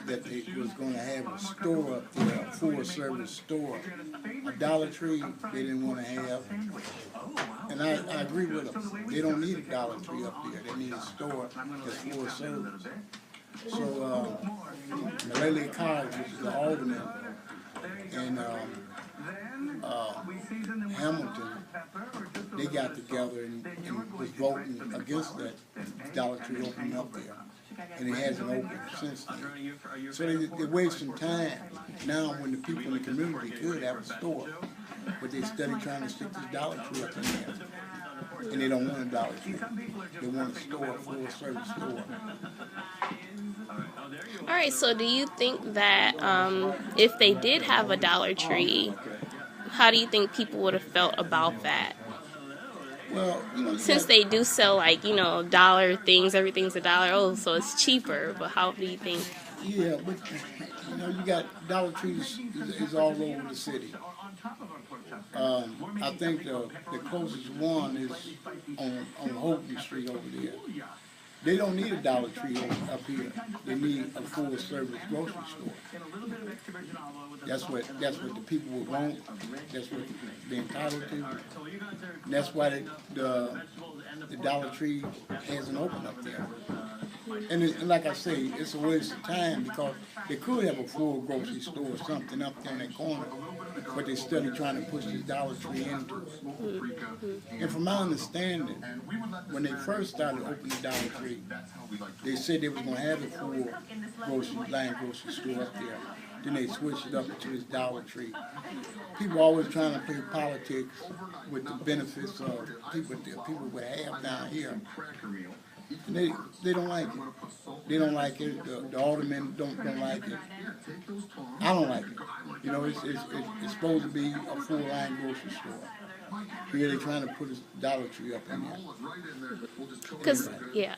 that they was going to have a store up there, a full-service store. A Dollar Tree they didn't want to have, and I agree with them. They don't need a Dollar Tree up there. They need a store that's full-service. So Malele College, which is the Albany, and Hamilton, they got together and was voting against that Dollar Tree opening up there. And it hasn't opened since then. So they wasting time now when the people in the community could have a store, but they study trying to stick this Dollar Tree up in there. And they don't want a Dollar Tree. They want a store, a full-service store. All right, so do you think that if they did have a Dollar Tree, how do you think people would have felt about that? Well, since they do sell, like, dollar things, everything's $1, oh, so it's cheaper, but how do you think? Yeah, but, you got Dollar Trees is all over the city. I think the closest one is on Houghton Street over there. They don't need a Dollar Tree up here. They need a full-service grocery store. That's what the people would want. That's what they're entitled to. And that's why the Dollar Tree hasn't opened up there. And like I say, it's a waste of time because they could have a full grocery store or something up there in that corner, but they're still trying to push this Dollar Tree into it. And from my understanding, when they first started opening the Dollar Tree, they said they was going to have a full grocery store up there. Then they switched it up to this Dollar Tree. People always trying to play politics with the benefits of people would have down here. And they don't like it. They don't like it. The aldermen don't like it. I don't like it. It's supposed to be a full-line grocery store. Here they're trying to put a Dollar Tree up in there. Because,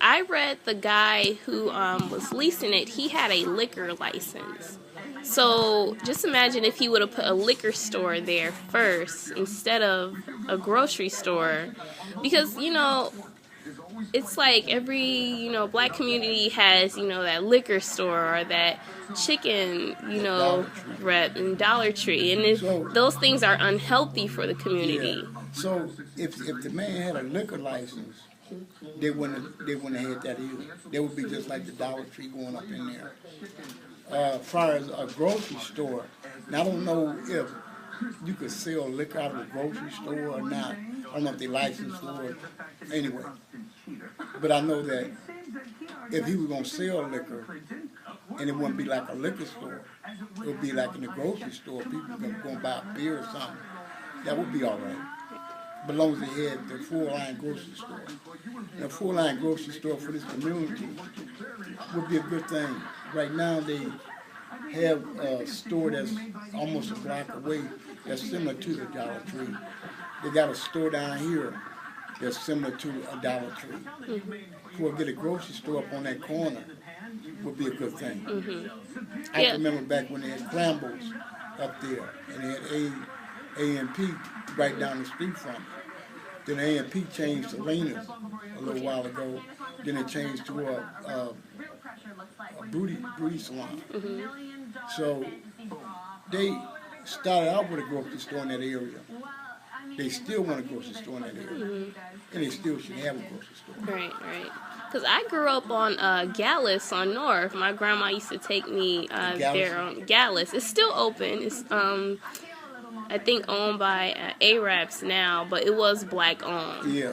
I read the guy who was leasing it, he had a liquor license. So just imagine if he would have put a liquor store there first instead of a grocery store. Because, it's like every, black community has, that liquor store or that chicken, rep and Dollar Tree. And those things are unhealthy for the community. Yeah. So if the man had a liquor license, they wouldn't have had that either. They would be just like the Dollar Tree going up in there. As far as a grocery store, now I don't know if you could sell liquor out of a grocery store or not. I don't know if they license for it. Anyway. But I know that if he was going to sell liquor, and it wouldn't be like a liquor store, it would be like in the grocery store, people can go and buy a beer or something. That would be all right. But as long as they had the full-line grocery store. And a full-line grocery store for this community would be a good thing. Right now they have a store that's almost a block away that's similar to the Dollar Tree. They got a store down here that's similar to a Dollar Tree. To get a grocery store up on that corner would be a good thing. I can remember back when they had Clambo's up there, and they had A&P right down the street from it. Then A&P changed to Lena's a little while ago. Then it changed to a beauty salon. So they started out with a grocery store in that area. They still want a grocery store in that area. And they still should have a grocery store. Right. Because I grew up on Gallus on North. My grandma used to take me there on Gallus. It's still open. It's I think owned by Arabs now, but it was black owned. Yeah.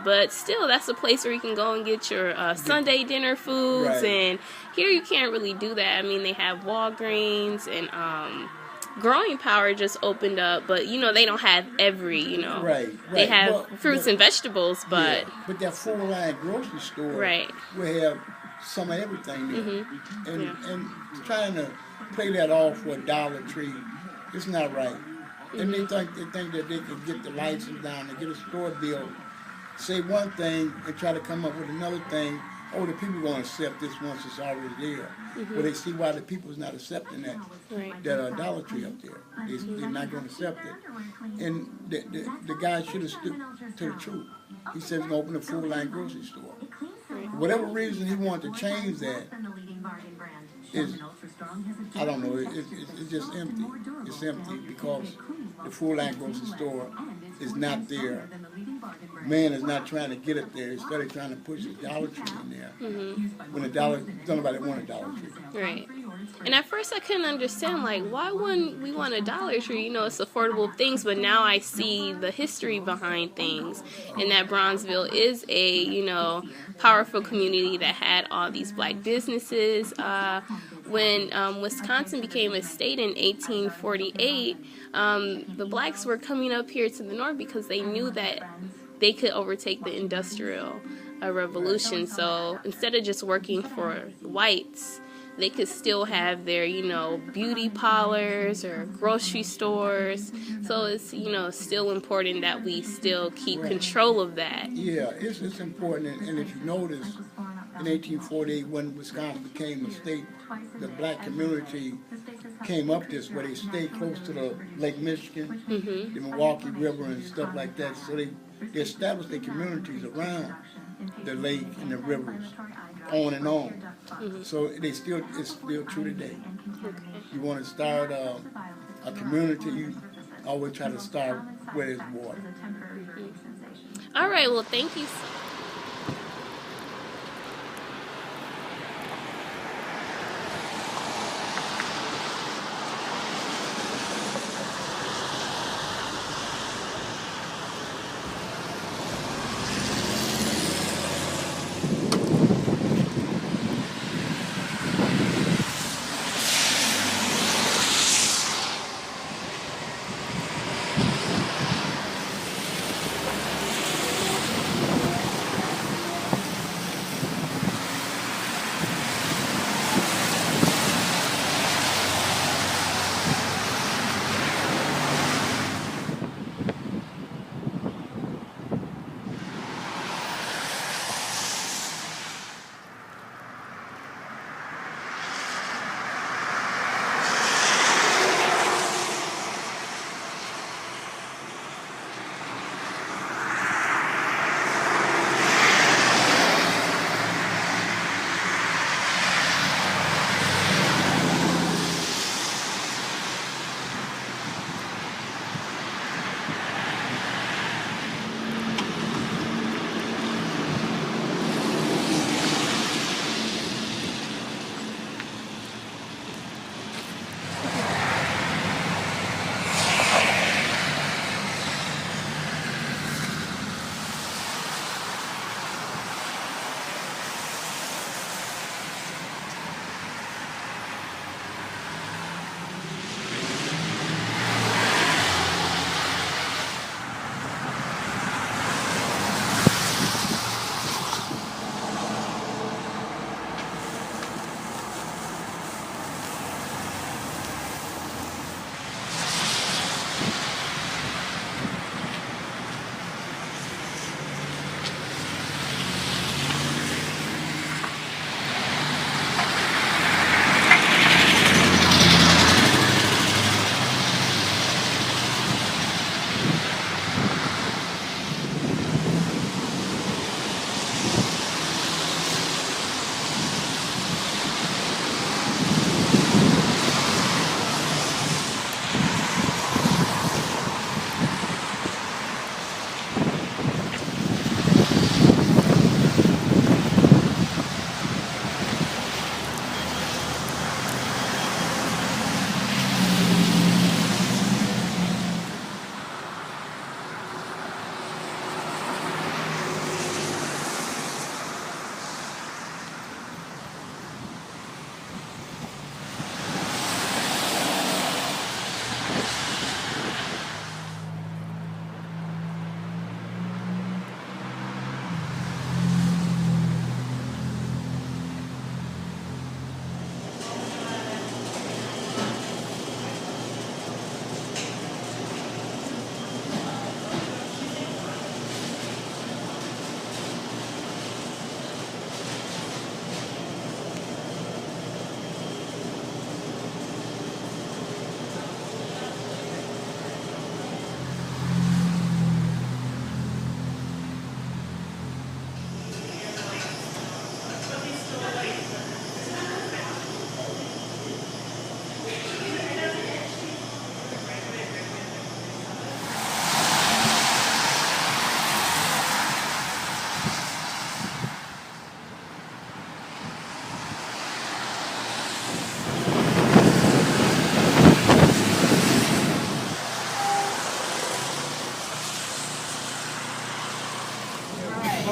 But still, that's a place where you can go and get your Sunday dinner foods. Right. And here you can't really do that. I mean, they have Walgreens and Growing Power just opened up, but they don't have every, Right. They have fruits and vegetables, but but that full-line grocery store will have some of everything there. And trying to play that off for a Dollar Tree, it's not right. And they think that they can get the license down and get a store built, say one thing and try to come up with another thing. Oh, the people are going to accept this once it's already there. But they see why the people's not accepting that Dollar Tree up there. They're not going to accept it. And the guy should have stood to the truth. He said he's going to open a full-line grocery store. For whatever reason he wanted to change that, is, I don't know, it's just empty. It's empty because the full-line grocery store is not there. Man is not trying to get it there. Instead of trying to push a Dollar Tree in there. When nobody want a Dollar Tree. Right. And at first I couldn't understand, like, why wouldn't we want a Dollar Tree? You know, it's affordable things, but now I see the history behind things, and that Bronzeville is a, you know, powerful community that had all these black businesses. When Wisconsin became a state in 1848, the blacks were coming up here to the north because they knew that they could overtake the Industrial Revolution. So instead of just working for whites, they could still have their, you know, beauty parlors or grocery stores. So it's, you know, still important that we still keep control of that. Yeah, it's important. And if you notice, in 1848, when Wisconsin became a state, the black community came up this way. They stayed close to the Lake Michigan, the Milwaukee River and stuff like that. So they established their communities around the lake and the rivers, on and on. So it's still true today. You want to start a community, you always try to start where there's water. All right, well, thank you so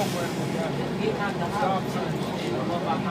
program we got. Stop signs.